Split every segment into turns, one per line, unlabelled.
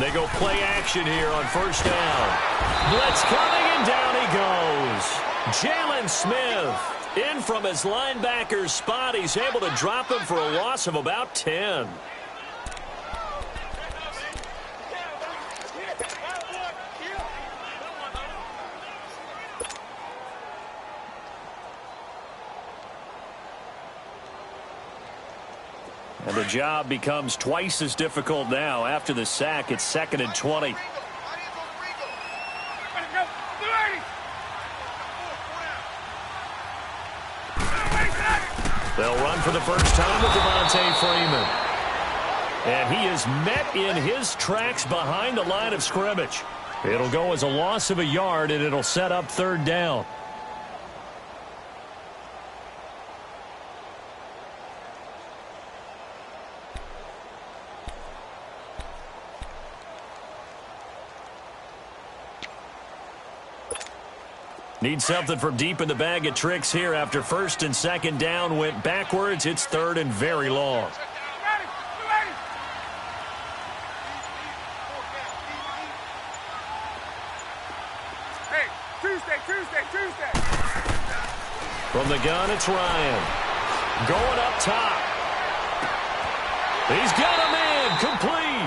They go play action here on first down. Blitz coming, and down he goes. Jalen Smith in from his linebacker's spot. He's able to drop him for a loss of about 10. And the job becomes twice as difficult now. After the sack, it's 2nd and 20. They'll run for the first time with Devontae Freeman. And he is met in his tracks behind the line of scrimmage. It'll go as a loss of a yard, and it'll set up 3rd down. Need something from deep in the bag of tricks here after 1st and 2nd down went backwards. It's 3rd and very long.
Hey, Tuesday.
From the gun, it's Ryan. Going up top. He's got a man complete.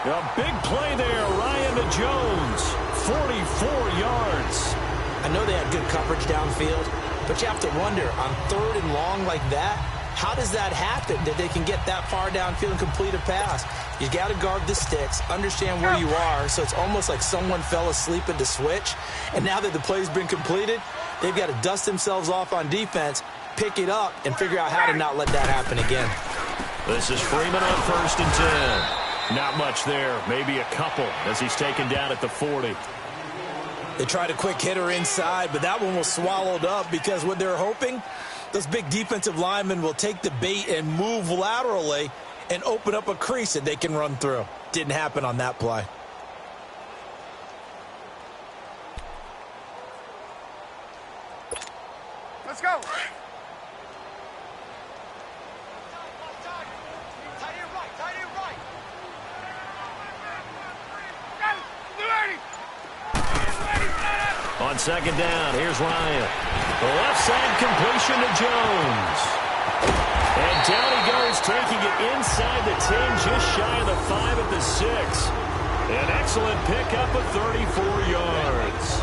A big play there, Ryan to Jones. 44 yards.
I know they had good coverage downfield, but you have to wonder, on 3rd and long like that, how does that happen that they can get that far downfield and complete a pass? You got to guard the sticks, understand where you are, so it's almost like someone fell asleep at the switch, and now that the play's been completed, they've got to dust themselves off on defense, pick it up, and figure out how to not let that happen again.
This is Freeman on 1st and 10. Not much there, maybe a couple as he's taken down at the 40.
They tried a quick hitter inside, but that one was swallowed up because what they're hoping, those big defensive linemen will take the bait and move laterally and open up a crease that they can run through. Didn't happen on that play.
Let's go.
On 2nd down, here's Ryan. The left side completion to Jones. And down he goes, taking it inside the 10, just shy of the 5 at the 6. An excellent pickup of 34 yards.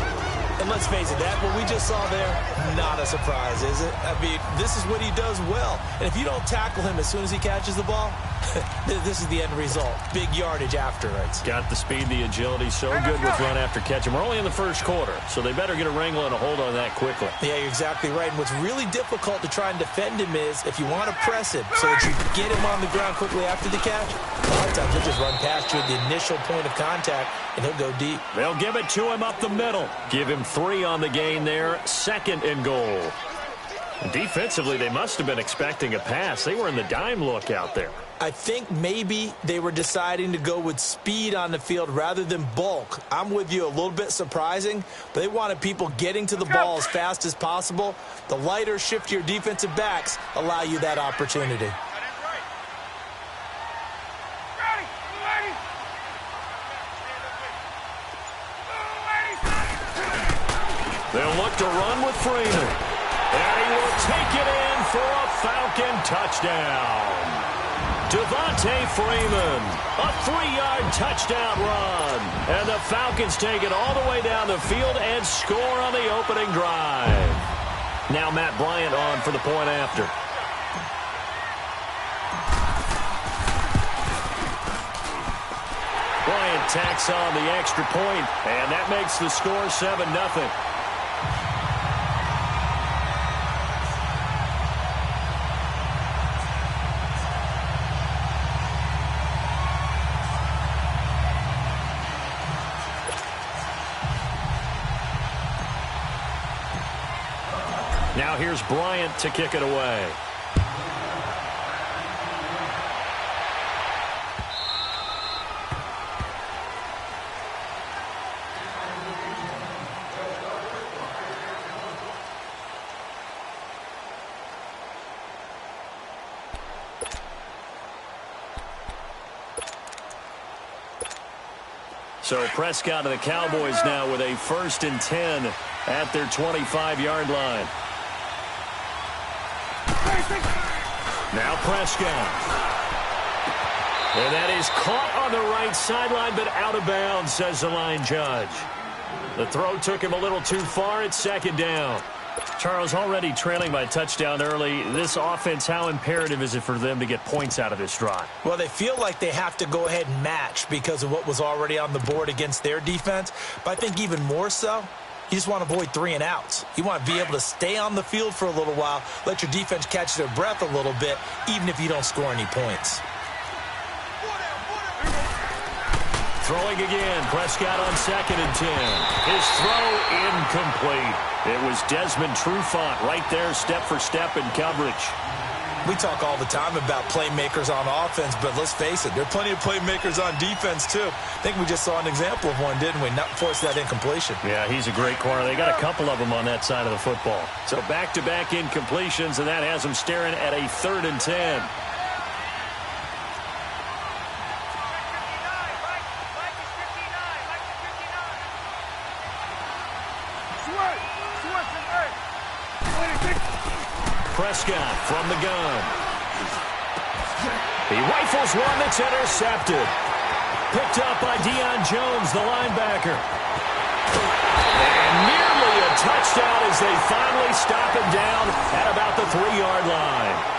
And let's face it, that what we just saw there, not a surprise, is it? I mean, this is what he does well. And if you don't tackle him as soon as he catches the ball, this is the end result. Big yardage afterwards.
Got the speed, the agility, so good with run after catch. And we're only in the 1st quarter, so they better get a wrangle and a hold on that quickly.
Yeah, you're exactly right. And what's really difficult to try and defend him is if you want to press him so that you get him on the ground quickly after the catch, a lot of times he'll just run past you at the initial point of contact, and he'll go deep.
They'll give it to him up the middle. Give him 3 on the gain there. 2nd and goal. Defensively, they must have been expecting a pass. They were in the dime look out there.
I think maybe they were deciding to go with speed on the field rather than bulk. I'm with you, a little bit surprising, but they wanted people getting to the ball as fast as possible. The lighter, shiftier defensive backs allow you that opportunity.
They'll look to run with Freeman. And he will take it in for a Falcon touchdown. Devontae Freeman, a 3-yard touchdown run. And the Falcons take it all the way down the field and score on the opening drive. Now Matt Bryant on for the point after. Bryant tacks on the extra point, and that makes the score 7-0. Now here's Bryant to kick it away. So Prescott of the Cowboys now with a 1st and 10 at their 25-yard line. Now Prescott. And that is caught on the right sideline, but out of bounds, says the line judge. The throw took him a little too far. It's 2nd down. Charles, already trailing by a touchdown early. This offense, how imperative is it for them to get points out of this drive?
Well, they feel like they have to go ahead and match because of what was already on the board against their defense. But I think even more so, you just want to avoid 3 and outs. You want to be able to stay on the field for a little while, let your defense catch their breath a little bit, even if you don't score any points.
Throwing again, Prescott on 2nd and 10. His throw incomplete. It was Desmond Trufant right there, step for step in coverage.
We talk all the time about playmakers on offense, but let's face it, there are plenty of playmakers on defense too. I think we just saw an example of one, didn't we? Not force that incompletion.
Yeah, he's a great corner. They got a couple of them on that side of the football. So back-to-back incompletions, and that has them staring at a 3rd and 10. Prescott from the gun. He rifles one that's intercepted. Picked up by Deion Jones, the linebacker. And nearly a touchdown as they finally stop him down at about the 3-yard line.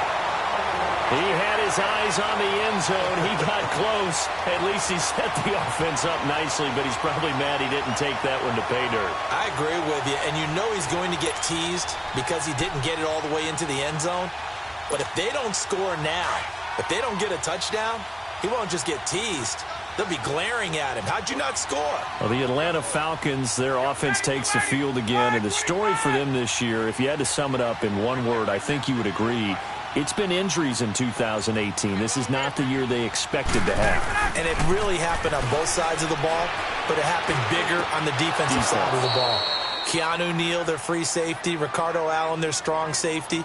He had his eyes on the end zone. He got close. At least he set the offense up nicely, but he's probably mad he didn't take that one to pay dirt.
I agree with you, and you know he's going to get teased because he didn't get it all the way into the end zone. But if they don't score now, if they don't get a touchdown, he won't just get teased. They'll be glaring at him. How'd you not score?
Well, the Atlanta Falcons, their offense takes the field again, and the story for them this year, if you had to sum it up in one word, I think you would agree, it's been injuries in 2018. This is not the year they expected to have.
And it really happened on both sides of the ball, but it happened bigger on the defensive side of the ball. Keanu Neal, their free safety. Ricardo Allen, their strong safety.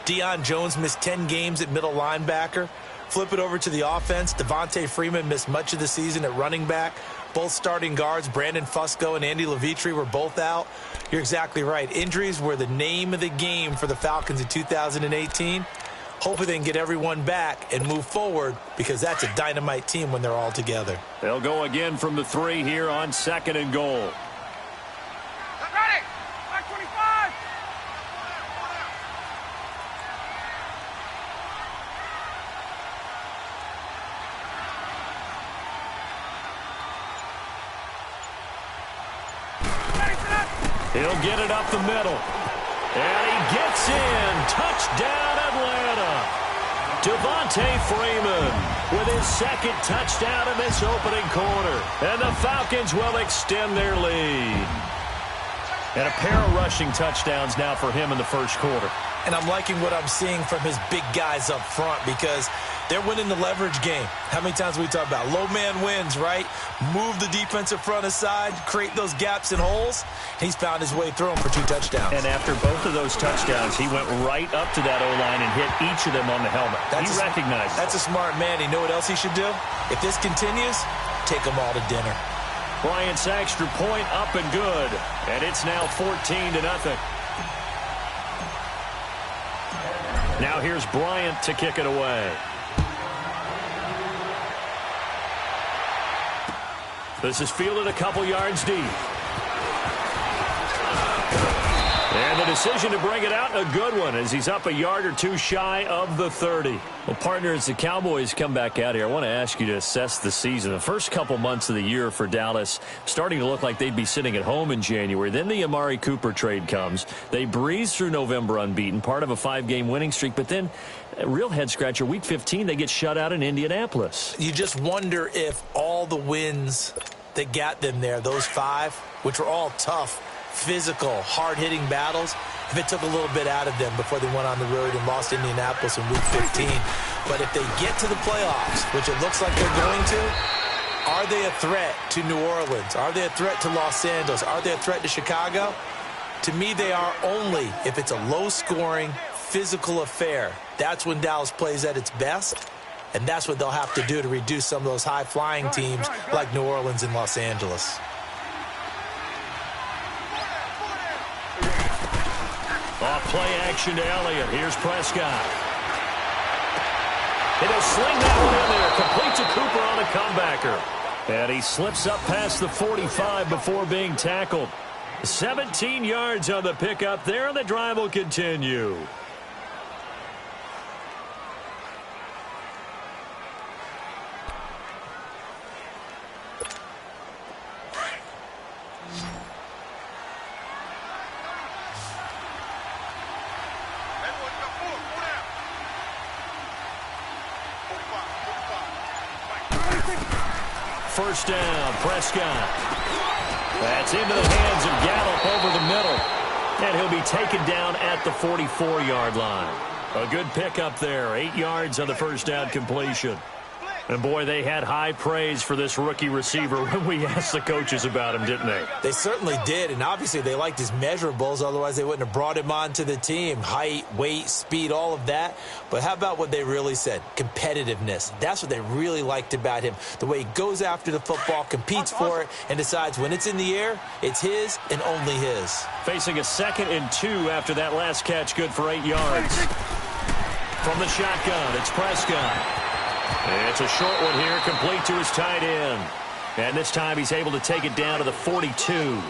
Deion Jones missed 10 games at middle linebacker. Flip it over to the offense. Devontae Freeman missed much of the season at running back. Both starting guards, Brandon Fusco and Andy Levitre, were both out. You're exactly right. Injuries were the name of the game for the Falcons in 2018. Hopefully they can get everyone back and move forward because that's a dynamite team when they're all together.
They'll go again from the 3 here on 2nd and goal.
Ready! Back 25!
He'll get it up the middle. And he gets in. Touchdown, Atlanta. Devontae Freeman with his 2nd touchdown in this opening quarter. And the Falcons will extend their lead. And a pair of rushing touchdowns now for him in the 1st quarter.
And I'm liking what I'm seeing from his big guys up front because they're winning the leverage game. How many times we talk about low man wins, right? Move the defensive front aside, create those gaps and holes. He's found his way through them for 2 touchdowns.
And after both of those touchdowns, he went right up to that O-line and hit each of them on the helmet. He recognized it.
That's a smart man. You know what else he should do? If this continues, take them all to dinner.
Bryant's extra point up and good. And it's now 14-0. Now here's Bryant to kick it away. This is fielded a couple yards deep. And the decision to bring it out, a good one, as he's up a yard or 2 shy of the 30. Well, partner, as the Cowboys come back out here, I want to ask you to assess the season. The first couple months of the year for Dallas starting to look like they'd be sitting at home in January. Then the Amari Cooper trade comes. They breeze through November unbeaten, part of a 5-game winning streak. But then, a real head-scratcher, Week 15, they get shut out in Indianapolis.
You just wonder if all the wins that got them there, those 5, which were all tough, physical, hard-hitting battles, if it took a little bit out of them before they went on the road and lost Indianapolis in Week 15. But if they get to the playoffs, which it looks like they're going to, are they a threat to New Orleans? Are they a threat to Los Angeles? Are they a threat to Chicago? To me, they are only if it's a low-scoring, physical affair. That's when Dallas plays at its best. And that's what they'll have to do to reduce some of those high-flying teams like New Orleans and Los Angeles.
Off play action to Elliott. Here's Prescott. And he'll sling that one in there. Complete to Cooper on a comebacker. And he slips up past the 45 before being tackled. 17 yards on the pickup there, and the drive will continue. First down, Prescott. That's into the hands of Gallup over the middle. And he'll be taken down at the 44-yard line. A good pickup there. 8 yards on the first down completion. And, boy, they had high praise for this rookie receiver when we asked the coaches about him, didn't they?
They certainly did, and obviously they liked his measurables. Otherwise, they wouldn't have brought him onto the team. Height, weight, speed, all of that. But how about what they really said? Competitiveness. That's what they really liked about him. The way he goes after the football, competes for it, and decides when it's in the air, it's his and only his.
Facing a 2nd and 2 after that last catch, good for 8 yards. From the shotgun, it's Prescott. It's a short one here, complete to his tight end. And this time he's able to take it down to the 42.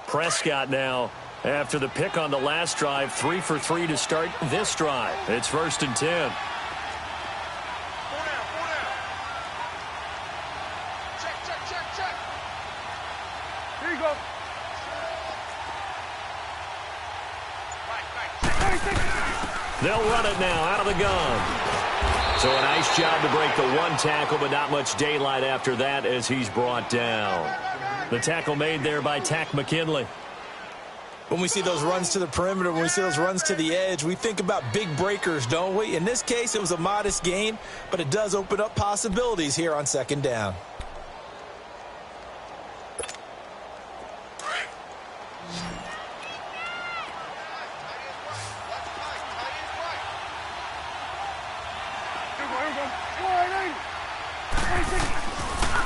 Prescott now, after the pick on the last drive, 3 for 3 to start this drive. It's 1st and 10.
Four down. Check. Here you go. Right.
They'll run it now out of the gun. So a nice job to break the one tackle, but not much daylight after that as he's brought down. The tackle made there by Tack McKinley.
When we see those runs to the perimeter, when we see those runs to the edge, we think about big breakers, don't we? In this case, it was a modest gain, but it does open up possibilities here on 2nd down.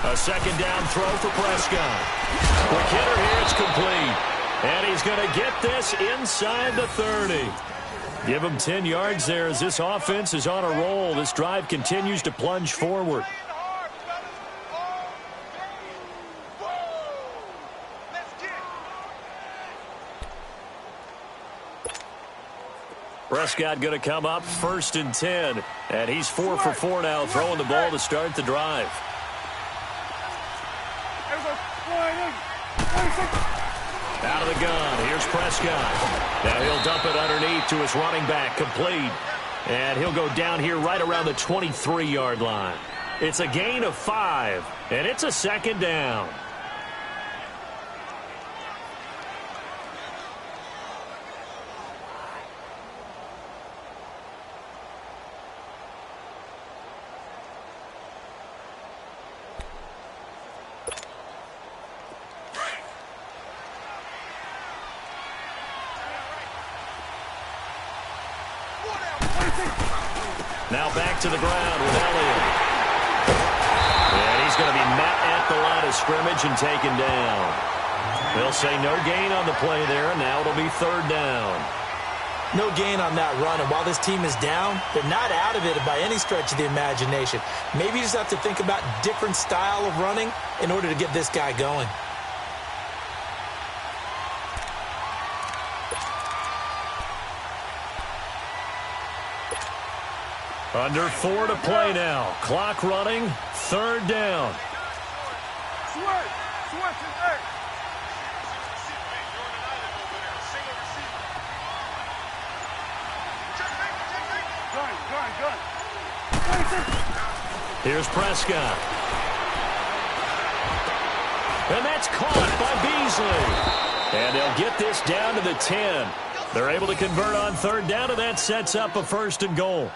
A 2nd down throw for Prescott. Quick hitter here, it's complete. And he's going to get this inside the 30. Give him 10 yards there as this offense is on a roll. This drive continues to plunge forward. Prescott going to come up 1st and 10. And he's 4 for 4 now, throwing the ball to start the drive. Out of the gun, here's Prescott. Now he'll dump it underneath to his running back, complete. And he'll go down here right around the 23-yard line. It's a gain of 5, and it's a 2nd down. Now back to the ground with Elliott. And he's going to be met at the line of scrimmage and taken down. They'll say no gain on the play there, and now it'll be 3rd down.
No gain on that run, and while this team is down, they're not out of it by any stretch of the imagination. Maybe you just have to think about different style of running in order to get this guy going.
Under 4 to play now. Clock running. 3rd down. Here's Prescott. And that's caught by Beasley. And they'll get this down to the 10. They're able to convert on third down, and that sets up a 1st and goal.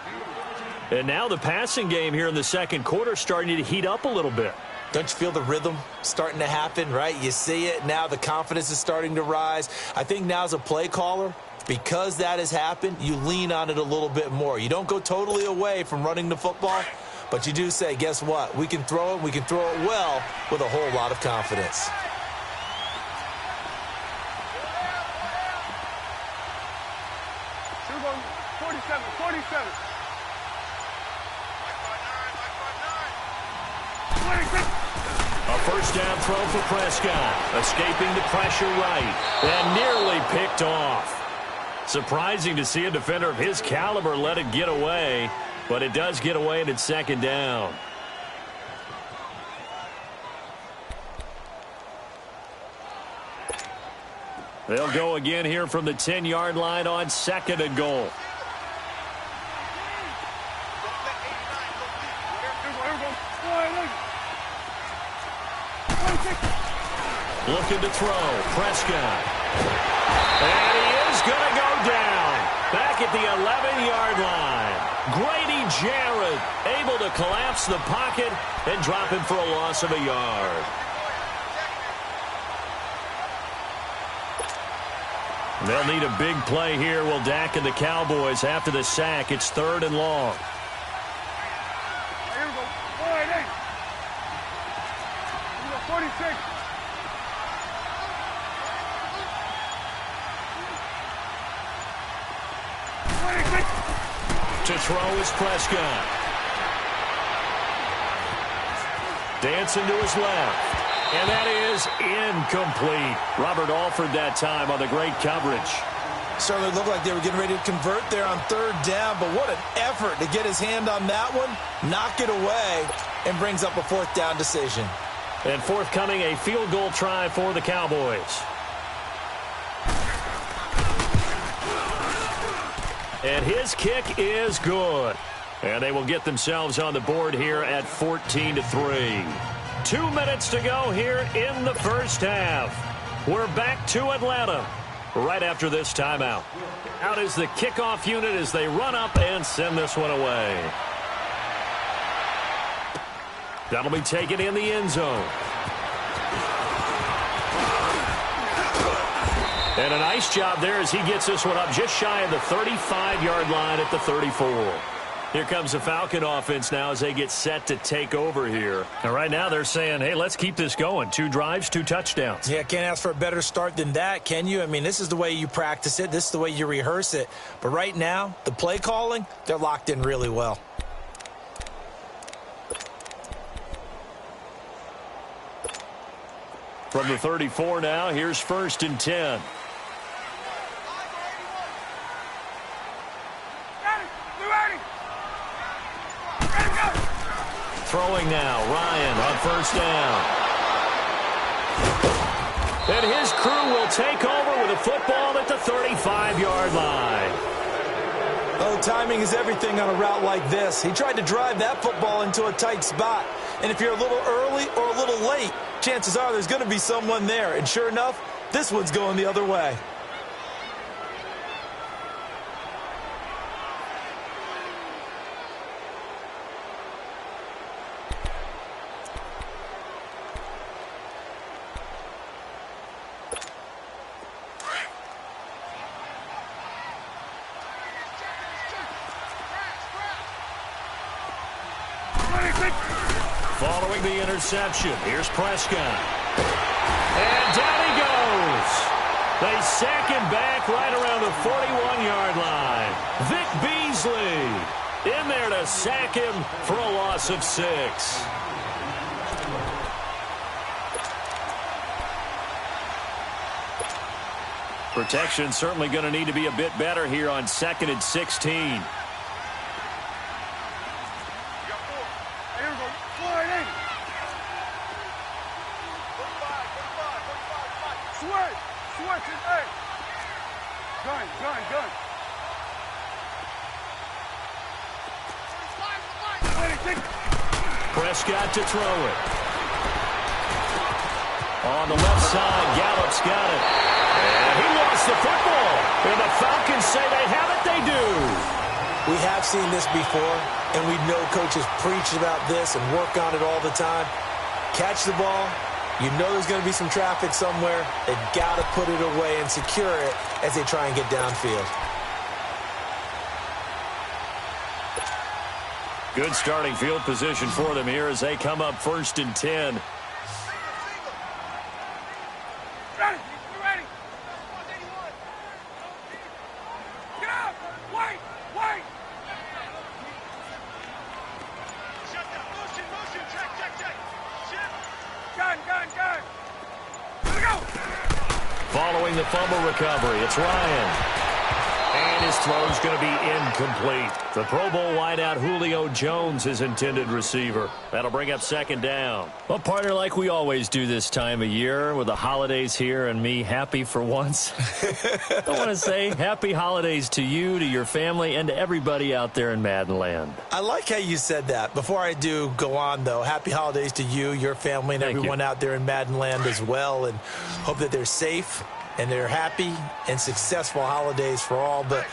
And now the passing game here in the second quarter starting to heat up a little bit.
Don't you feel the rhythm starting to happen, right? You see it. Now the confidence is starting to rise. I think now as a play caller, because that has happened, you lean on it a little bit more. You don't go totally away from running the football, but you do say, guess what? We can throw it. We can throw it well with a whole lot of confidence.
Here we go. 47, 47. 26.
A first down throw for Prescott. Escaping the pressure right. And nearly picked off. Surprising to see a defender of his caliber let it get away. But it does get away and it's 2nd down. They'll go again here from the 10-yard line on 2nd and goal. Looking to throw. Prescott. And he is going to go down. Back at the 11-yard line. Grady Jarrett able to collapse the pocket and drop him for a loss of a yard. They'll need a big play here, will Dak and the Cowboys after the sack. It's 3rd and long.
Here we go. 46.
To throw is Prescott. Dancing to his left. And that is incomplete. Robert Alford that time on the great coverage.
Certainly looked like they were getting ready to convert there on 3rd down, but what an effort to get his hand on that one, knock it away, and brings up a 4th down decision.
And forthcoming, a field goal try for the Cowboys. And his kick is good. And they will get themselves on the board here at 14-3. 2 minutes to go here in the first half. We're back to Atlanta right after this timeout. Out is the kickoff unit as they run up and send this one away. That'll be taken in the end zone. And a nice job there as he gets this one up just shy of the 35-yard line at the 34. Here comes the Falcon offense now as they get set to take over here. And right now they're saying, hey, let's keep this going. 2 drives, 2 touchdowns.
Yeah, can't ask for a better start than that, can you? I mean, this is the way you practice it. This is the way you rehearse it. But right now, the play calling, they're locked in really well.
From the 34 now, here's 1st and 10. Throwing now, Ryan on 1st down. And his crew will take over with a football at the 35-yard line.
Oh, timing is everything on a route like this. He tried to drive that football into a tight spot. And if you're a little early or a little late, chances are there's going to be someone there. And sure enough, this one's going the other way.
Following the interception, here's Prescott. And down he goes. They sack him back right around the 41-yard line. Vic Beasley in there to sack him for a loss of 6. Protection certainly going to need to be a bit better here on 2nd and 16.
Gun.
Prescott to throw it. On the left side, Gallup's got it. And he lost the football. And the Falcons say they have it. They do.
We have seen this before, and we know coaches preach about this and work on it all the time. Catch the ball. You know there's going to be some traffic somewhere. They've got to put it away and secure it as they try and get downfield.
Good starting field position for them here as they come up 1st and 10.
Ready. You ready? Get out. Wait. Shut down. Motion. Check. Gun. Here we go.
Following the fumble recovery, it's Ryan. And his throw's going to be incomplete. The Pro Bowl wideout Julio Jones is intended receiver. That'll bring up 2nd down.
Well, partner, like we always do this time of year with the holidays here and me happy for once. I want to say happy holidays to you, to your family, and to everybody out there in Madden Land.
I like how you said that. Before I do go on, though, happy holidays to you, your family, and everyone out there in Madden Land as well, and hope that they're safe and they're happy and successful holidays for all. But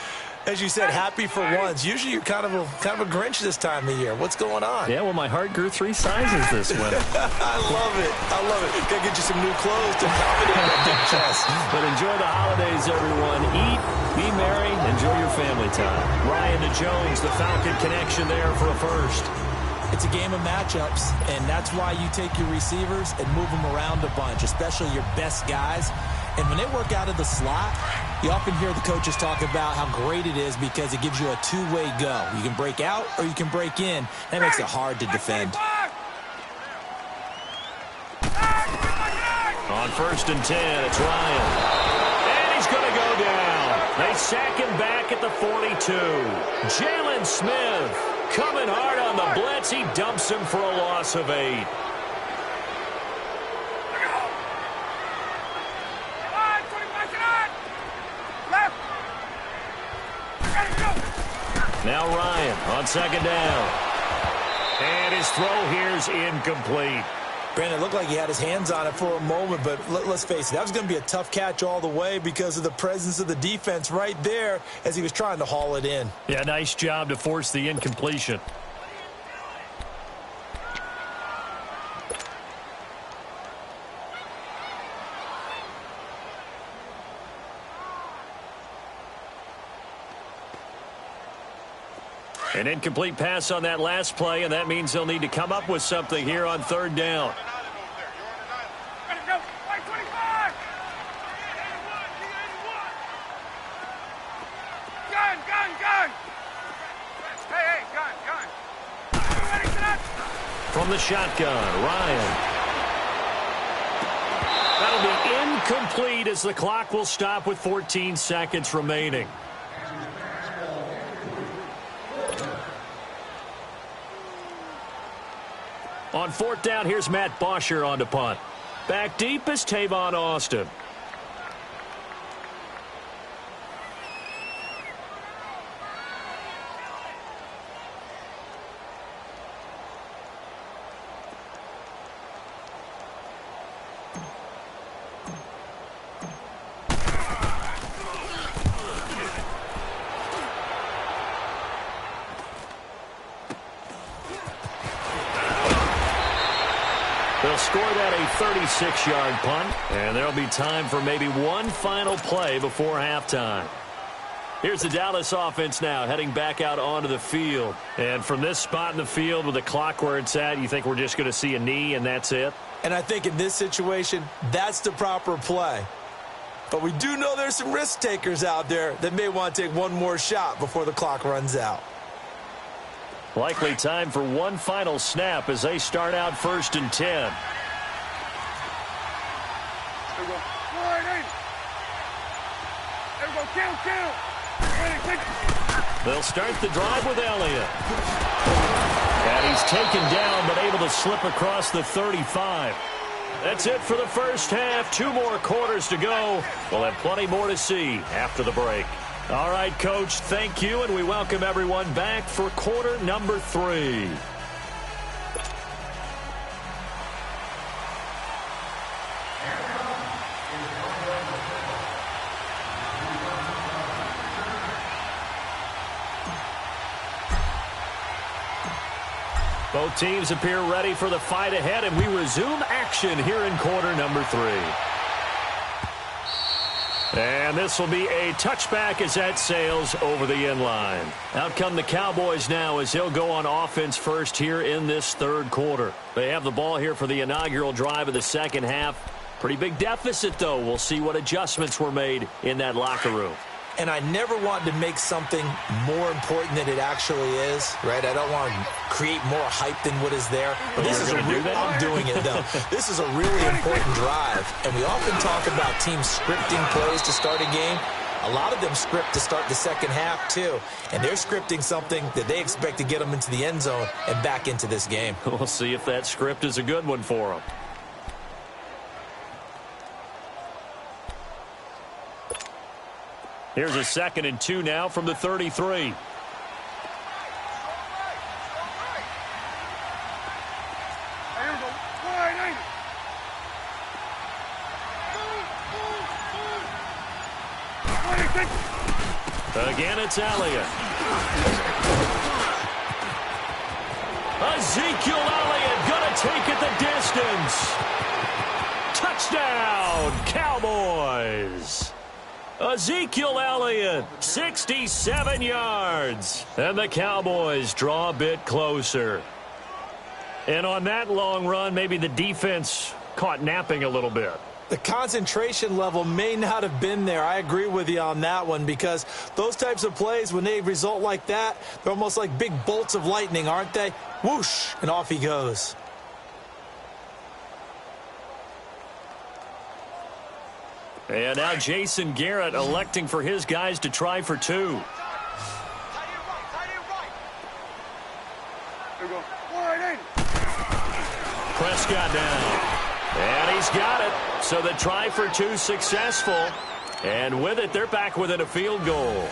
as you said, happy for once. Usually you're kind of a Grinch this time of year. What's going on?
Yeah, well, my heart grew 3 sizes this winter.
I love it. Gotta get you some new clothes to accommodate that big chest.
But enjoy the holidays, everyone. Eat, be merry, enjoy your family time. Ryan to Jones, the Falcon connection there for a first.
It's a game of matchups, and that's why you take your receivers and move them around a bunch, especially your best guys. And when they work out of the slot, you often hear the coaches talk about how great it is because it gives you a two-way go. You can break out or you can break in. That makes it hard to defend.
On 1st and 10, it's Ryan. And he's going to go down. They sack him back at the 42. Jalen Smith coming hard on the blitz. He dumps him for a loss of 8. Now Ryan on 2nd down. And his throw here's incomplete.
Brandon, it looked like he had his hands on it for a moment, but let's face it, that was going to be a tough catch all the way because of the presence of the defense right there as he was trying to haul it in.
Yeah, nice job to force the incompletion. An incomplete pass on that last play, and that means they'll need to come up with something here on 3rd down.
Gun. Hey, gun. Ready, set up.
From the shotgun, Ryan. That'll be incomplete as the clock will stop with 14 seconds remaining. On 4th down, here's Matt Bosher on to punt. Back deep is Tavon Austin. They'll score that a 36-yard punt, and there'll be time for maybe one final play before halftime. Here's the Dallas offense now heading back out onto the field. And from this spot in the field with the clock where it's at, you think we're just going to see a knee and that's it?
And I think in this situation, that's the proper play. But we do know there's some risk takers out there that may want to take one more shot before the clock runs out.
Likely time for one final snap as they start out 1st and 10.
There we go. There we go. Kill.
They'll start the drive with Elliott. And he's taken down but able to slip across the 35. That's it for the first half. 2 more quarters to go. We'll have plenty more to see after the break. All right, Coach, thank you, and we welcome everyone back for quarter number 3. Both teams appear ready for the fight ahead, and we resume action here in quarter number 3. And this will be a touchback as that sails over the end line. Out come the Cowboys now as they'll go on offense first here in this third quarter. They have the ball here for the inaugural drive of the second half. Pretty big deficit, though. We'll see what adjustments were made in that locker room.
And I never want to make something more important than it actually is, right? I don't want to create more hype than what is there. But this is a real, I'm doing it, though. This is a really important drive. And we often talk about teams scripting plays to start a game. A lot of them script to start the second half, too. And they're scripting something that they expect to get them into the end zone and back into this game.
We'll see if that script is a good one for them. Here's a 2nd and 2 now from the 33. Again, it's Elliott. Ezekiel Elliott gonna take it the distance. Touchdown, Cowboys. Ezekiel Elliott, 67 yards. And the Cowboys draw a bit closer. And on that long run, maybe the defense caught napping a little bit.
The concentration level may not have been there. I agree with you on that one, because those types of plays, when they result like that, they're almost like big bolts of lightning, aren't they? Whoosh, and off he goes.
And now Jason Garrett electing for his guys to try for 2. Prescott down. And he's got it. So the try for 2 successful. And with it, they're back within a field goal.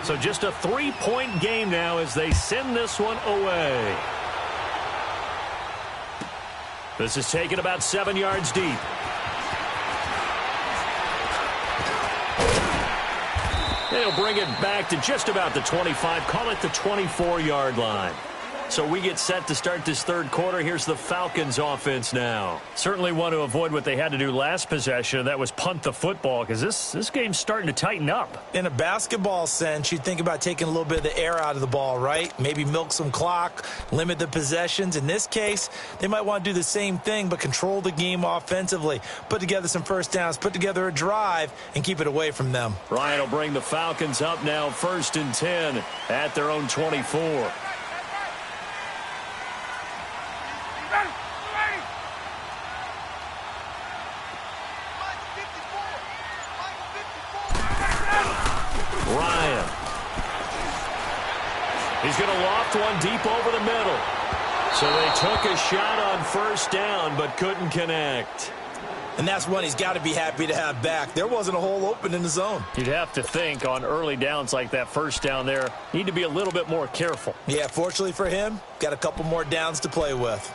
So just a 3-point game now as they send this one away. This is taken about 7 yards deep. They'll bring it back to just about the 25, call it the 24-yard line. So we get set to start this third quarter. Here's the Falcons offense now. Certainly want to avoid what they had to do last possession. That was punt the football, because this game's starting to tighten up.
In a basketball sense, you think about taking a little bit of the air out of the ball, right? Maybe milk some clock, limit the possessions. In this case, they might want to do the same thing, but control the game offensively. Put together some first downs, put together a drive, and keep it away from them.
Ryan will bring the Falcons up now 1st and 10 at their own 24. Ryan. He's going to loft one deep over the middle. So they took a shot on first down, but couldn't connect.
And that's one he's got to be happy to have back. There wasn't a hole open in the zone.
You'd have to think on early downs like that first down there, need to be a little bit more careful.
Yeah, fortunately for him, got a couple more downs to play with.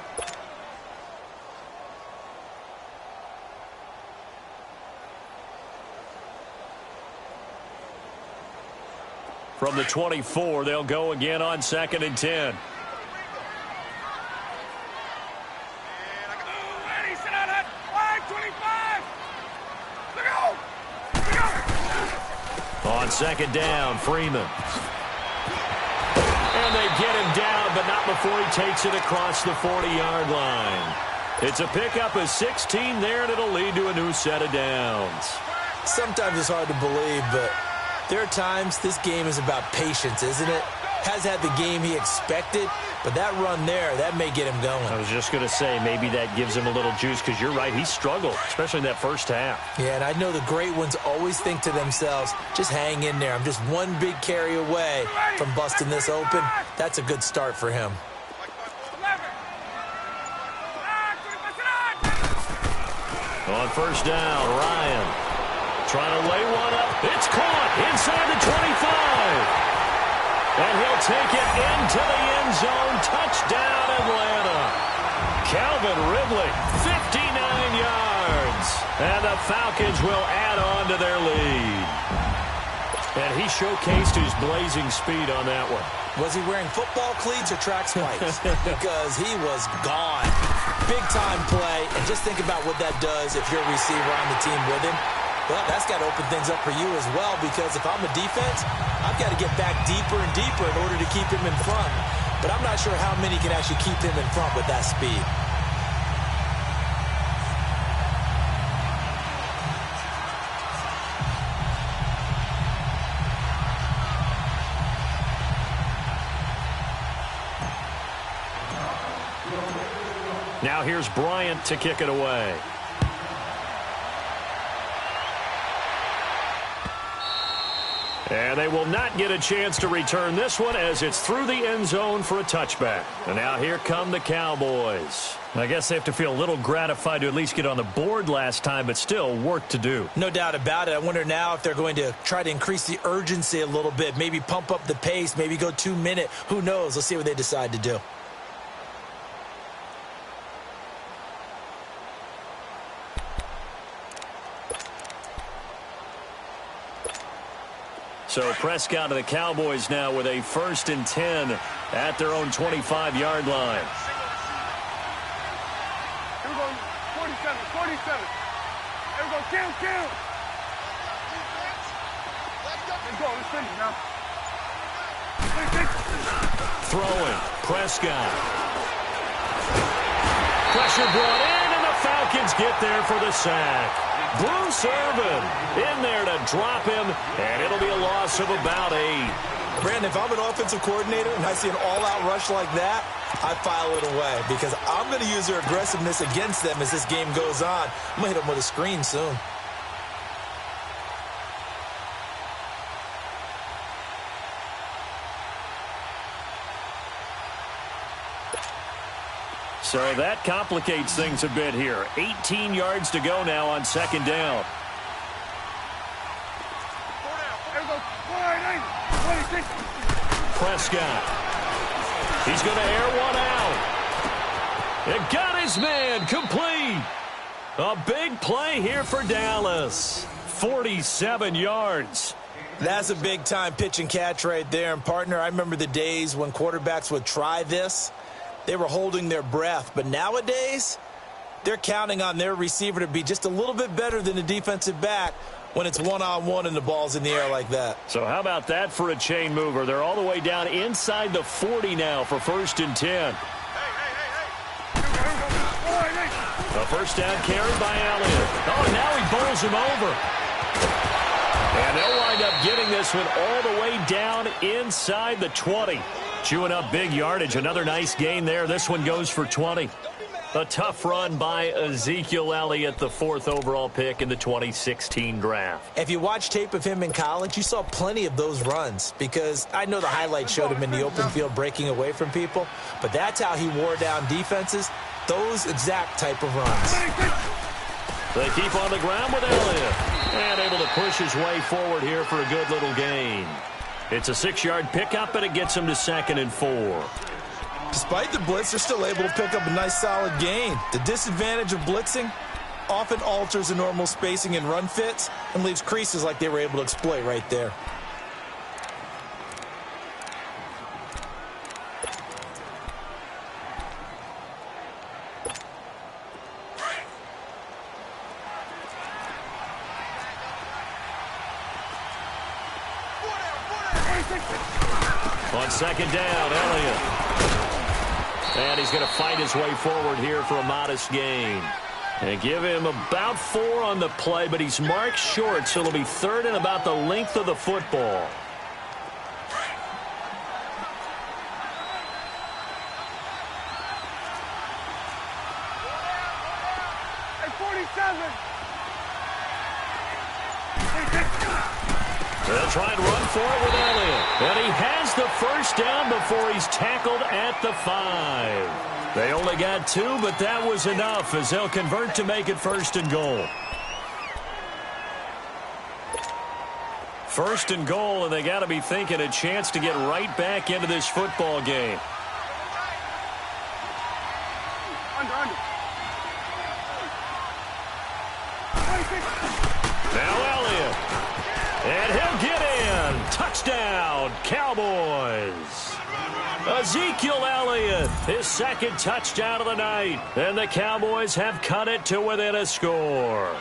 From the 24, they'll go again on 2nd and 10. On 2nd down, Freeman. And they get him down, but not before he takes it across the 40-yard line. It's a pickup of 16 there, and it'll lead to a new set of downs.
Sometimes it's hard to believe, but there are times this game is about patience, isn't it? Has had the game he expected, but that run there, that may get him going.
I was just going to say, maybe that gives him a little juice, because you're right, he struggled, especially in that first half.
Yeah, and I know the great ones always think to themselves, just hang in there. I'm just one big carry away from busting this open. That's a good start for him.
On first down, Ryan trying to lay one up. It's caught inside the 25. And he'll take it into the end zone. Touchdown, Atlanta. Calvin Ridley, 59 yards. And the Falcons will add on to their lead. And he showcased his blazing speed on that one.
Was he wearing football cleats or track spikes? Because he was gone. Big-time play. And just think about what that does if you're a receiver on the team with him. Well, that's got to open things up for you as well, because if I'm a defense, I've got to get back deeper and deeper in order to keep him in front. But I'm not sure how many can actually keep him in front with that speed.
Now here's Bryant to kick it away. And they will not get a chance to return this one as it's through the end zone for a touchback. And now here come the Cowboys. I guess they have to feel a little gratified to at least get on the board last time, but still work to do.
No doubt about it. I wonder now if they're going to try to increase the urgency a little bit, maybe pump up the pace, maybe go 2 minute. Who knows? Let's see what they decide to do.
So Prescott of the Cowboys now with a 1st and 10 at their own 25-yard line.
Here we go, 47, 47. Here we go, count. Let's go, let's finish now.
Throwing, Prescott. Pressure brought in, and the Falcons get there for the sack. Bruce Irvin in there to drop him, and it'll be a loss of about 8.
Brandon, if I'm an offensive coordinator and I see an all-out rush like that, I file it away because I'm going to use their aggressiveness against them as this game goes on. I'm going to hit them with a screen soon.
So that complicates things a bit here. 18 yards to go now on 2nd down. Prescott. He's going to air one out. It got his man complete. A big play here for Dallas. 47 yards.
That's a big-time pitch and catch right there. And, partner, I remember the days when quarterbacks would try this. They were holding their breath. But nowadays, they're counting on their receiver to be just a little bit better than the defensive back when it's one-on-one and the ball's in the air like that.
So how about that for a chain mover? They're all the way down inside the 40 now for 1st and 10. A 1st down carry by Elliott. Oh, and now he bowls him over. And they'll wind up getting this one all the way down inside the 20. Chewing up big yardage. Another nice gain there. This one goes for 20. A tough run by Ezekiel Elliott, the 4th overall pick in the 2016 draft.
If you watch tape of him in college, you saw plenty of those runs because I know the highlights showed him in the open field breaking away from people, but that's how he wore down defenses, those exact type of runs.
They keep on the ground with Elliott and able to push his way forward here for a good little gain. It's a 6-yard pickup, and it gets him to 2nd and 4.
Despite the blitz, they're still able to pick up a nice solid gain. The disadvantage of blitzing often alters the normal spacing and run fits and leaves creases like they were able to exploit right there.
On 2nd down, Elliott. And he's going to fight his way forward here for a modest gain. And give him about 4 on the play, but he's marked short, so it'll be 3rd and about the length of the football.
Hey, 47.
They'll try and run for it with Elliott. And he has the 1st down before he's tackled at the 5. They only got 2, but that was enough as they'll convert to make it 1st and goal.
First and goal, and they got to be thinking a chance to get right back into this football game.
Under.
Now Elliott. And he'll get in. Touchdown, Cowboys. Ezekiel Elliott, his second touchdown of the night. And the Cowboys have cut it to within a score.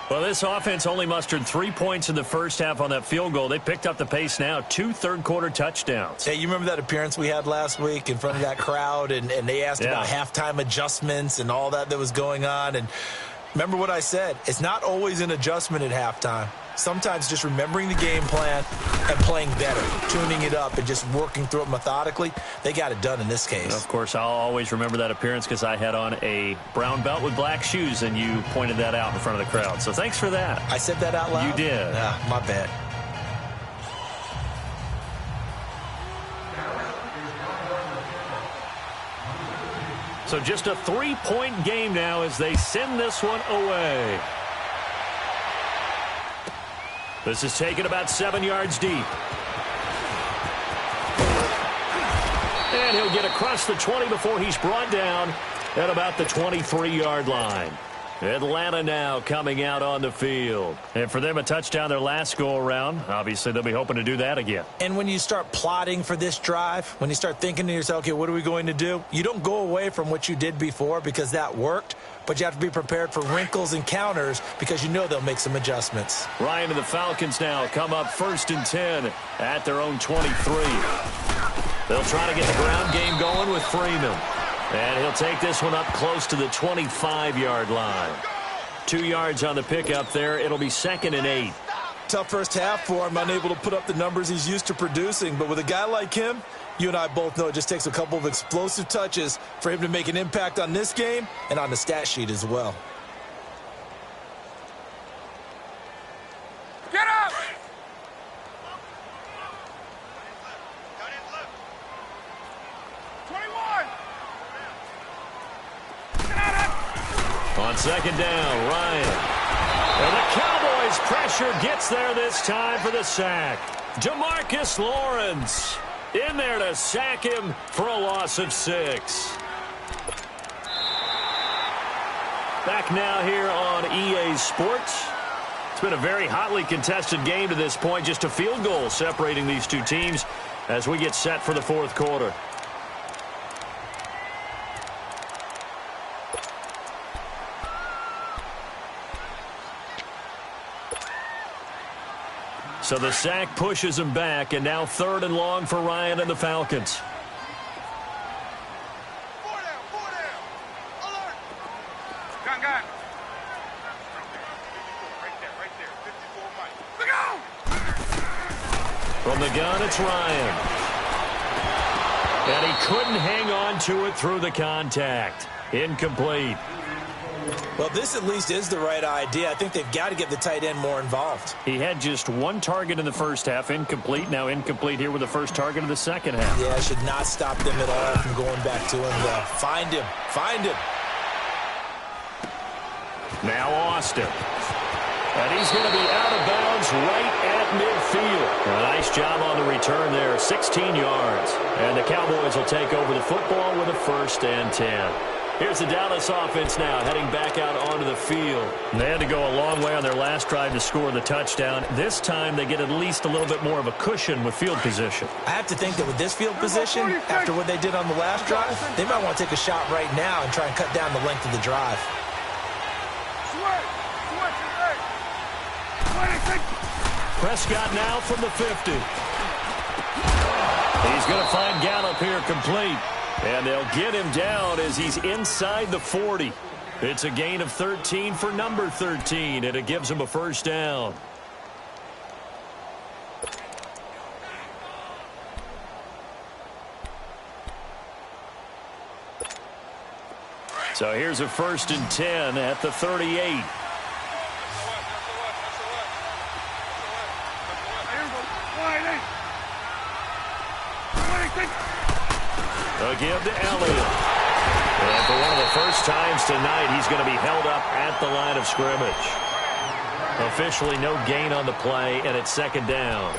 Well, this offense only mustered 3 points in the first half on that field goal. They picked up the pace now, 2 third-quarter touchdowns.
Hey, you remember that appearance we had last week in front of that crowd, and they asked about halftime adjustments and all that was going on. And remember what I said, it's not always an adjustment at halftime. Sometimes just remembering the game plan and playing better, tuning it up and just working through it methodically, they got it done in this case.
Of course, I'll always remember that appearance because I had on a brown belt with black shoes, and you pointed that out in front of the crowd. So thanks for that.
I said that out loud?
You did.
My bad.
So just a 3-point game now as they send this one away. This is taken about 7 yards deep. And he'll get across the 20 before he's brought down at about the 23-yard line. Atlanta now coming out on the field. And for them, a touchdown their last go-around. Obviously, they'll be hoping to do that again.
And when you start plotting for this drive, when you start thinking to yourself, okay, what are we going to do? You don't go away from what you did before because that worked, but you have to be prepared for wrinkles and counters because you know they'll make some adjustments.
Ryan and the Falcons now come up 1st and 10 at their own 23. They'll try to get the ground game going with Freeman. And he'll take this one up close to the 25-yard line. 2 yards on the pickup there. It'll be 2nd and 8.
Tough first half for him, unable to put up the numbers he's used to producing. But with a guy like him, you and I both know it just takes a couple of explosive touches for him to make an impact on this game and on the stat sheet as well.
Get up!
On 2nd down, Ryan. And the Cowboys pressure gets there this time for the sack. DeMarcus Lawrence in there to sack him for a loss of 6. Back now here on EA Sports. It's been a very hotly contested game to this point. Just a field goal separating these two teams as we get set for the 4th quarter. So the sack pushes him back, and now 3rd and long for Ryan and the Falcons.
Gun. Right there. 54 Mike. Look out!
From the gun, it's Ryan. And he couldn't hang on to it through the contact. Incomplete.
Well, this at least is the right idea. I think they've got to get the tight end more involved.
He had just 1 target in the first half, incomplete. Now incomplete here with the first target of the second half.
Yeah, should not stop them at all from going back to him, though. Find him.
Now Austin. And he's going to be out of bounds right at midfield. A nice job on the return there, 16 yards. And the Cowboys will take over the football with a 1st and 10. Here's the Dallas offense now heading back out onto the field.
They had to go a long way on their last drive to score the touchdown. This time they get at least a little bit more of a cushion with field position.
I have to think that with this field position, after what they did on the last drive, they might want to take a shot right now and try and cut down the length of the drive.
Prescott now from the 50. He's going to find Gallup here complete. And they'll get him down as he's inside the 40. It's a gain of 13 for number 13, and it gives him a 1st down. So here's a 1st and 10 at the 38. Again to Elliott. And for one of the first times tonight, he's going to be held up at the line of scrimmage.
Officially no gain on the play, and it's second down.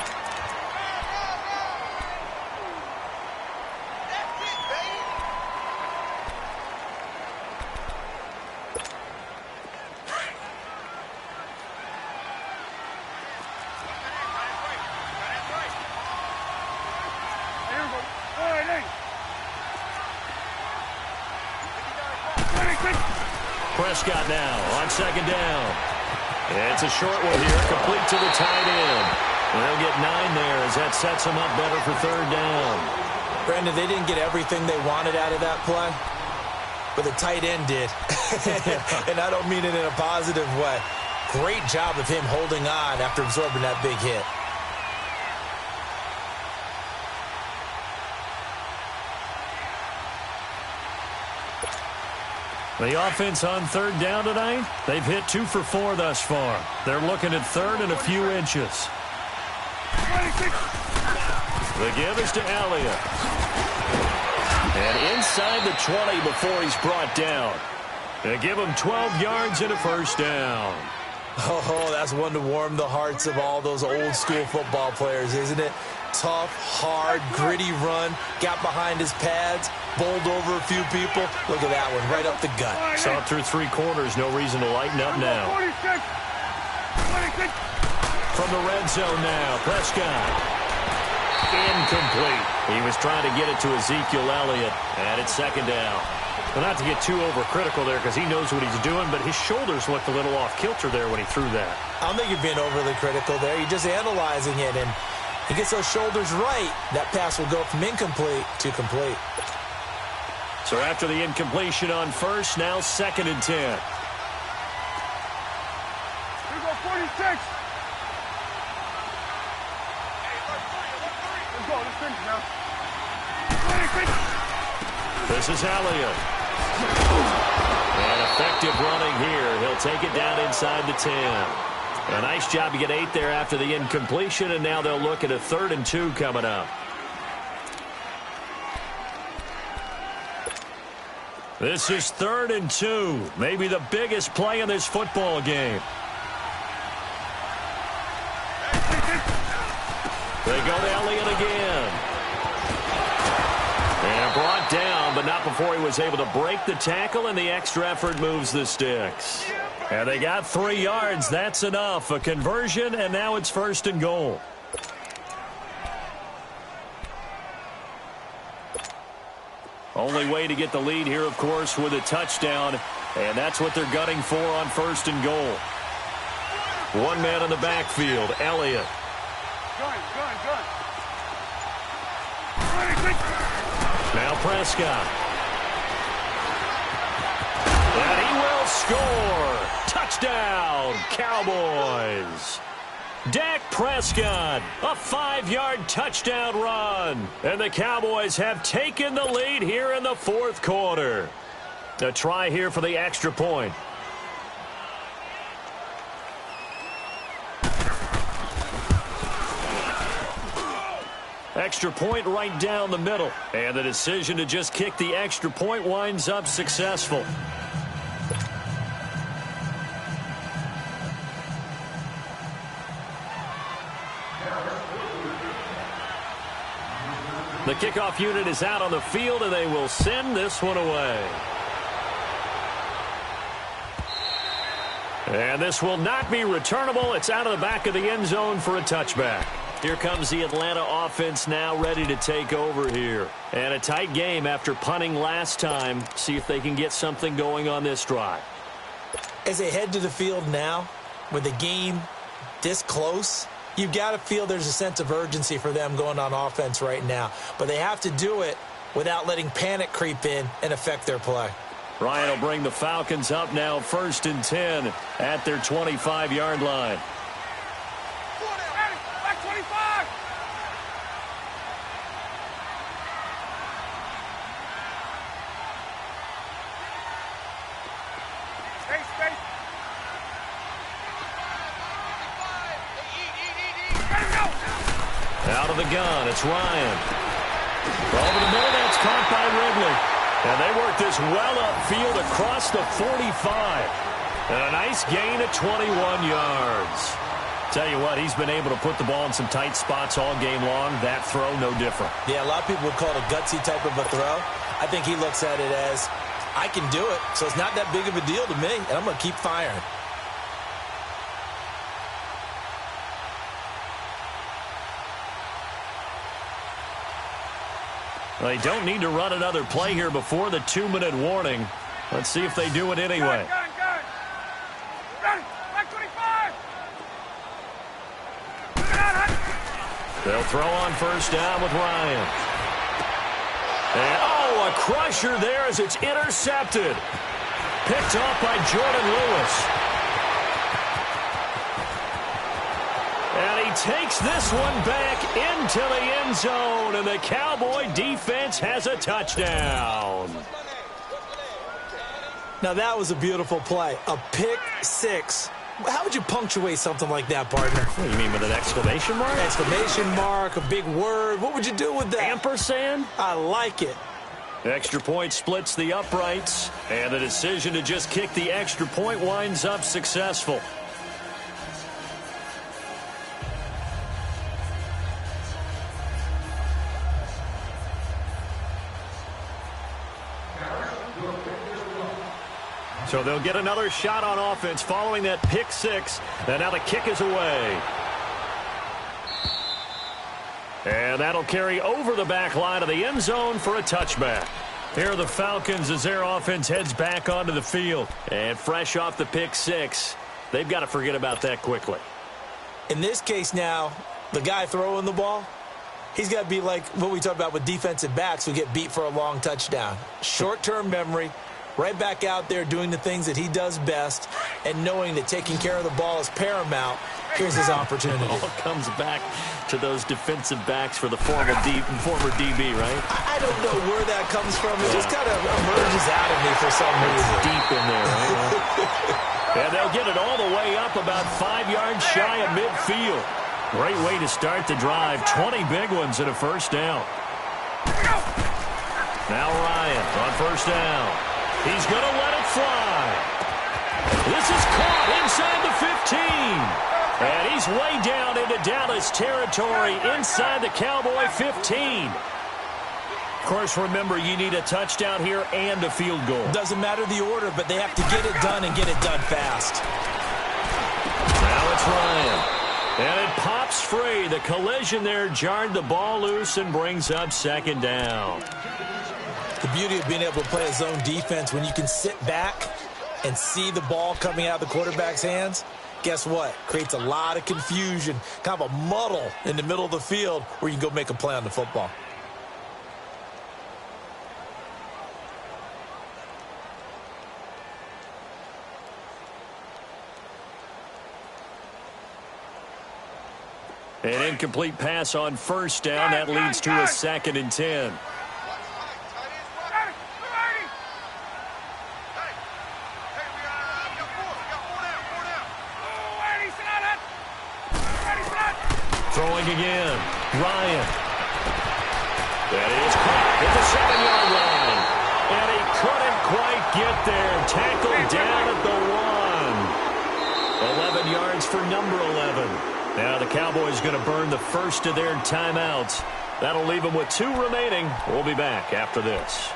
Prescott now on second down. It's a short one here, complete to the tight end. They'll get 9 there as that sets them up better for third down.
Brandon, they didn't get everything they wanted out of that play, but the tight end did. And I don't mean it in a positive way. Great job of him holding on after absorbing that big hit.
The offense on third down tonight, they've hit 2 for 4 thus far. They're looking at third and a few inches. The give is to Elliott. And inside the 20 before he's brought down. They give him 12 yards and a first down.
Oh, that's one to warm the hearts of all those old school football players, isn't it? Tough, hard, gritty run, got behind his pads, bowled over a few people. Look at that one, right up the gut.
Saw it through 3 quarters, no reason to lighten up now. From the red zone now, Prescott. Incomplete. He was trying to get it to Ezekiel Elliott, and it's second down. Well, not to get too overcritical there because he knows what he's doing, but his shoulders looked a little off kilter there when he threw that.
I don't think you're being overly critical there. You're just analyzing it, and he gets those shoulders right. That pass will go from incomplete to complete.
So after the incompletion on first, now second and 10.
Here we go, 46. Let's go, let's finish now. 46.
This is Elliott. And effective running here. He'll take it down inside the 10. A nice job to get 8 there after the incompletion, and now they'll look at a 3rd and 2 coming up. This is 3rd and 2. Maybe the biggest play in this football game. They go to Elliott again. And brought down, but not before he was able to break the tackle, and the extra effort moves the sticks. And they got 3 yards. That's enough. A conversion, and now it's 1st and goal. Only way to get the lead here, of course, with a touchdown. And that's what they're gunning for on 1st and goal. 1 man in the backfield, Elliott.
Gun.
Now Prescott. And he will score. Touchdown, Cowboys. Dak Prescott, a 5-yard touchdown run. And the Cowboys have taken the lead here in the 4th quarter. A try here for the extra point. Extra point right down the middle. And the decision to just kick the extra point winds up successful. The kickoff unit is out on the field, and they will send this one away. And this will not be returnable. It's out of the back of the end zone for a touchback. Here comes the Atlanta offense now ready to take over here. And a tight game after punting last time. See if they can get something going on this drive.
As they head to the field now, with the game this close, you've got to feel there's a sense of urgency for them going on offense right now. But they have to do it without letting panic creep in and affect their play.
Ryan will bring the Falcons up now 1st and 10 at their 25-yard line.
Back 25. Space.
Out of the gun, it's Ryan. Over the middle, that's caught by Ridley. And they work this well upfield across the 45. And a nice gain of 21 yards. Tell you what, he's been able to put the ball in some tight spots all game long. That throw, no different.
Yeah, a lot of people would call it a gutsy type of a throw. I think he looks at it as, I can do it, so it's not that big of a deal to me, and I'm going to keep firing.
They don't need to run another play here before the 2-minute warning. Let's see if they do it anyway. They'll throw on first down with Ryan. And, oh, a crusher there as it's intercepted. Picked off by Jordan Lewis. And he takes this one back into the end zone, and the Cowboy defense has a touchdown.
Now, that was a beautiful play. A pick six. How would you punctuate something like that, partner?
What do you mean, with an exclamation mark?
Exclamation mark, a big word. What would you do with that?
Ampersand?
I like it.
Extra point splits the uprights, and the decision to just kick the extra point winds up successful. So they'll get another shot on offense following that pick six. And now the kick is away. And that'll carry over the back line of the end zone for a touchback. Here are the Falcons as their offense heads back onto the field. And fresh off the pick six, they've got to forget about that quickly.
In this case now, the guy throwing the ball, he's got to be like what we talked about with defensive backs who get beat for a long touchdown. Short-term memory. Right back out there doing the things that he does best and knowing that taking care of the ball is paramount. Here's his opportunity.
It all comes back to those defensive backs for the former DB, right?
I don't know where that comes from. It just kind of emerges out of me for some reason.
It's deep in there, right? And they'll get it all the way up about 5 yards shy of midfield. Great way to start the drive. 20 big ones and a first down. Now Ryan on first down. He's going to let it fly. This is caught inside the 15. And he's way down into Dallas territory inside the Cowboy 15. Of course, remember, you need a touchdown here and a field goal.
Doesn't matter the order, but they have to get it done and get it done fast.
Now it's Ryan. And it pops free. The collision there jarred the ball loose and brings up second down.
The beauty of being able to play a zone defense when you can sit back and see the ball coming out of the quarterback's hands, guess what? Creates a lot of confusion, kind of a muddle in the middle of the field where you can go make a play on the football.
An incomplete pass on first down. That leads to a 2nd and 10. Throwing again. Ryan. That is caught at the 7-yard line. And he couldn't quite get there. Tackled down at the 1. 11 yards for number 11. Now the Cowboys going to burn the first of their timeouts. That'll leave them with 2 remaining. We'll be back after this.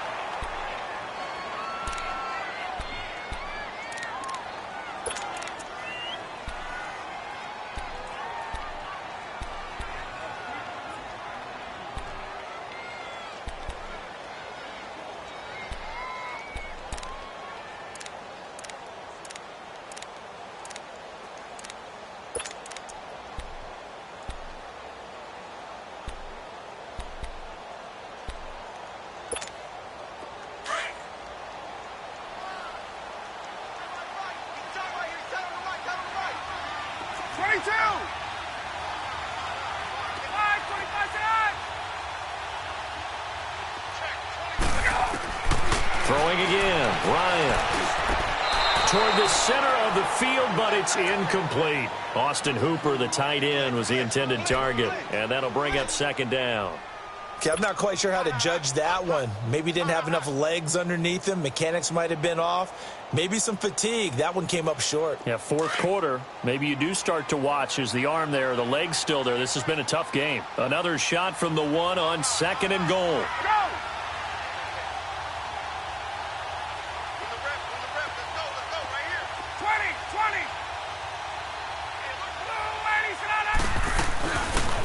Throwing again, Ryan. Toward the center of the field, but it's incomplete. Austin Hooper, the tight end, was the intended target, and that'll bring up second down.
Okay, I'm not quite sure how to judge that one. Maybe didn't have enough legs underneath him. Mechanics might have been off. Maybe some fatigue. That one came up short.
Yeah, fourth quarter. Maybe you do start to watch as the arm there, the leg's still there. This has been a tough game. Another shot from the one on 2nd and goal.
Go!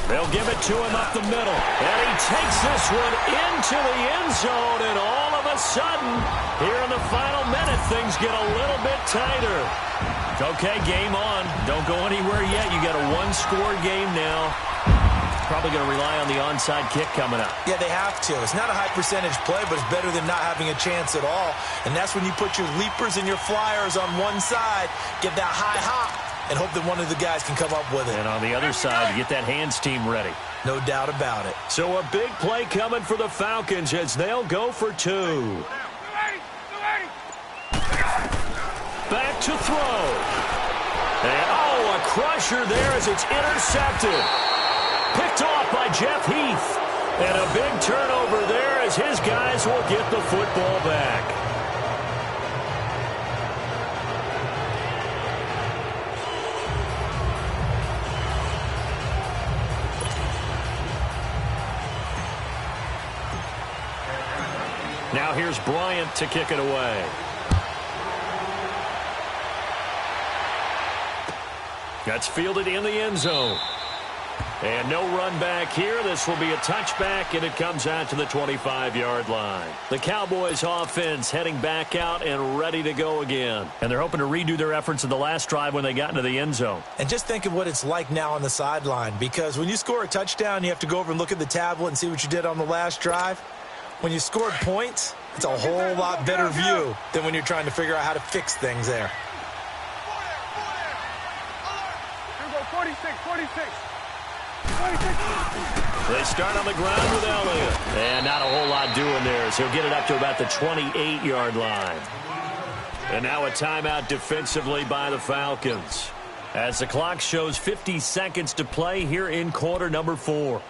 They'll give it to him up the middle. And he takes this one into the end zone. And all of a sudden, here in the final minute, things get a little bit tighter. Okay, game on. Don't go anywhere yet. You got a one-score game now. Probably going to rely on the onside kick coming up.
Yeah, they have to. It's not a high-percentage play, but it's better than not having a chance at all. And that's when you put your leapers and your flyers on one side, get that high hop, and hope that one of the guys can come up with it.
And on the other side, get that hands team ready.
No doubt about it.
So a big play coming for the Falcons as they'll go for 2. Back to throw. And, a crusher there as it's intercepted. Picked off by Jeff Heath. And a big turnover there as his guys will get the football back. Now here's Bryant to kick it away. That's fielded in the end zone. And no run back here. This will be a touchback, and it comes out to the 25-yard line. The Cowboys offense heading back out and ready to go again. And they're hoping to redo their efforts in the last drive when they got into the end zone.
And just think of what it's like now on the sideline, because when you score a touchdown, you have to go over and look at the tablet and see what you did on the last drive. When you scored points, it's a whole lot better view than when you're trying to figure out how to fix things there.
Here we go, 46.
They start on the ground with Elliott. And not a whole lot doing there, so he'll get it up to about the 28-yard line. And now a timeout defensively by the Falcons, as the clock shows 50 seconds to play here in quarter number 4.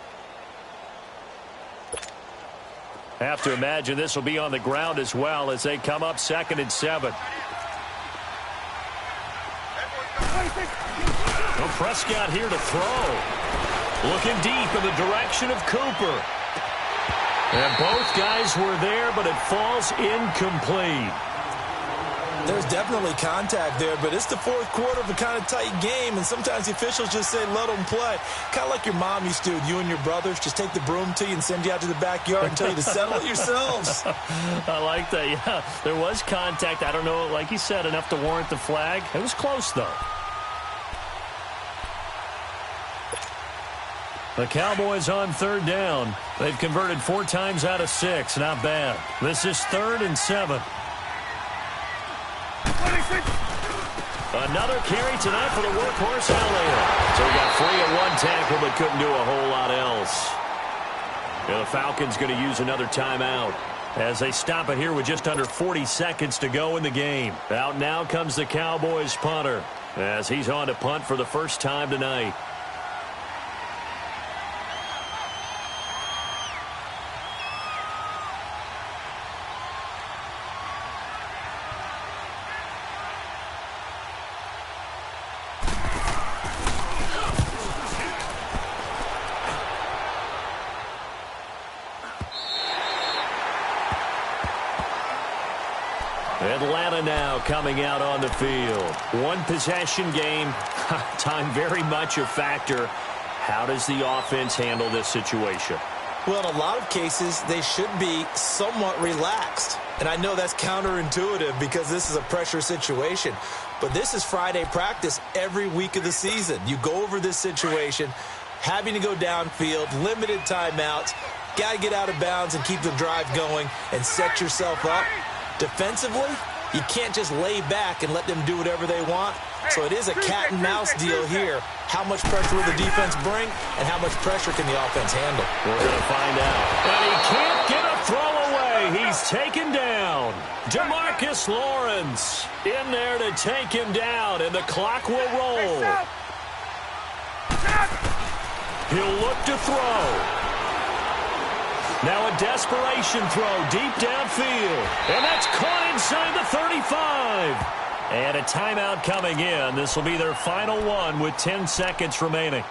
Have to imagine this will be on the ground as well as they come up 2nd and 7. Well, Prescott here to throw. Looking deep in the direction of Cooper. And both guys were there, but it falls incomplete.
There's definitely contact there, but it's the fourth quarter of a kind of tight game, and sometimes the officials just say, let them play. Kind of like your mom used to with you and your brothers. Just take the broom to you and send you out to the backyard and tell you to settle it yourselves.
I like that, yeah. There was contact. I don't know, like you said, enough to warrant the flag. It was close, though. The Cowboys on 3rd down. They've converted 4 times out of 6. Not bad. This is 3rd and 7. Another carry tonight for the workhorse Elliott. So he got free at one tackle but couldn't do a whole lot else. And the Falcons going to use another timeout as they stop it here with just under 40 seconds to go in the game. Out now comes the Cowboys punter as he's on to punt for the first time tonight. Atlanta now coming out on the field. One possession game. Time very much a factor. How does the offense handle this situation?
Well, in a lot of cases, they should be somewhat relaxed. And I know that's counterintuitive because this is a pressure situation. But this is Friday practice every week of the season. You go over this situation, having to go downfield, limited timeouts, got to get out of bounds and keep the drive going and set yourself up. Defensively, you can't just lay back and let them do whatever they want. So it is a cat and mouse deal here. How much pressure will the defense bring, and how much pressure can the offense handle?
We're going to find out. And he can't get a throw away. He's taken down. DeMarcus Lawrence in there to take him down, and the clock will roll. He'll look to throw. Now a desperation throw deep downfield. And that's caught inside the 35. And a timeout coming in. This will be their final one with 10 seconds remaining.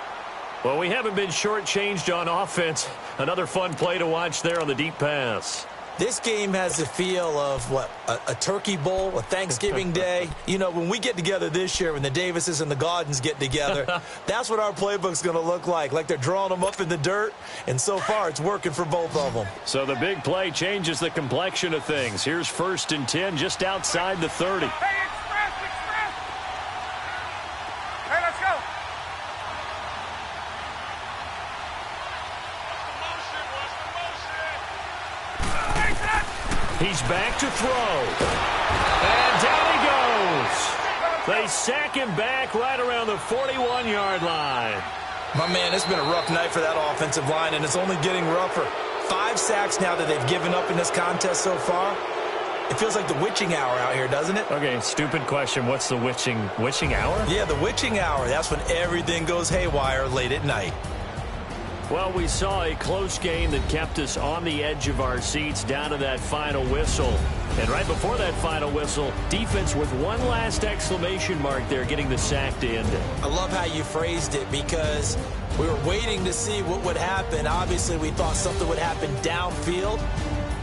Well, we haven't been shortchanged on offense. Another fun play to watch there on the deep pass.
This game has the feel of, what, a turkey bowl, a Thanksgiving day. You know, when we get together this year, when the Davises and the Gaudens get together, that's what our playbook's going to look like they're drawing them up in the dirt, and so far it's working for both of them.
So the big play changes the complexion of things. Here's 1st and 10 just outside the 30.
Hey, express! Hey, let's go!
He's back to throw. And down he goes. They sack him back right around the 41-yard line.
My man, it's been a rough night for that offensive line, and it's only getting rougher. 5 sacks now that they've given up in this contest so far. It feels like the witching hour out here, doesn't it?
Okay, stupid question. What's the witching hour?
Yeah, the witching hour. That's when everything goes haywire late at night.
Well, we saw a close game that kept us on the edge of our seats down to that final whistle. And right before that final whistle, defense with one last exclamation mark there, getting the sack to end it.
I love how you phrased it, because we were waiting to see what would happen. Obviously, we thought something would happen downfield.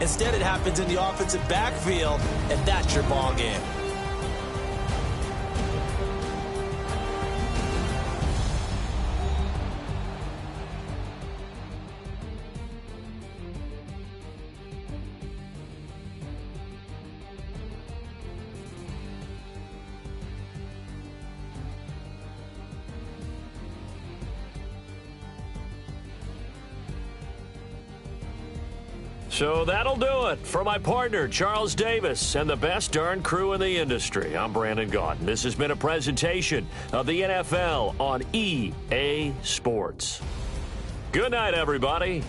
Instead, it happens in the offensive backfield, and that's your ball game.
So that'll do it. For my partner, Charles Davis, and the best darn crew in the industry, I'm Brandon Gaudin. This has been a presentation of the NFL on EA Sports. Good night, everybody.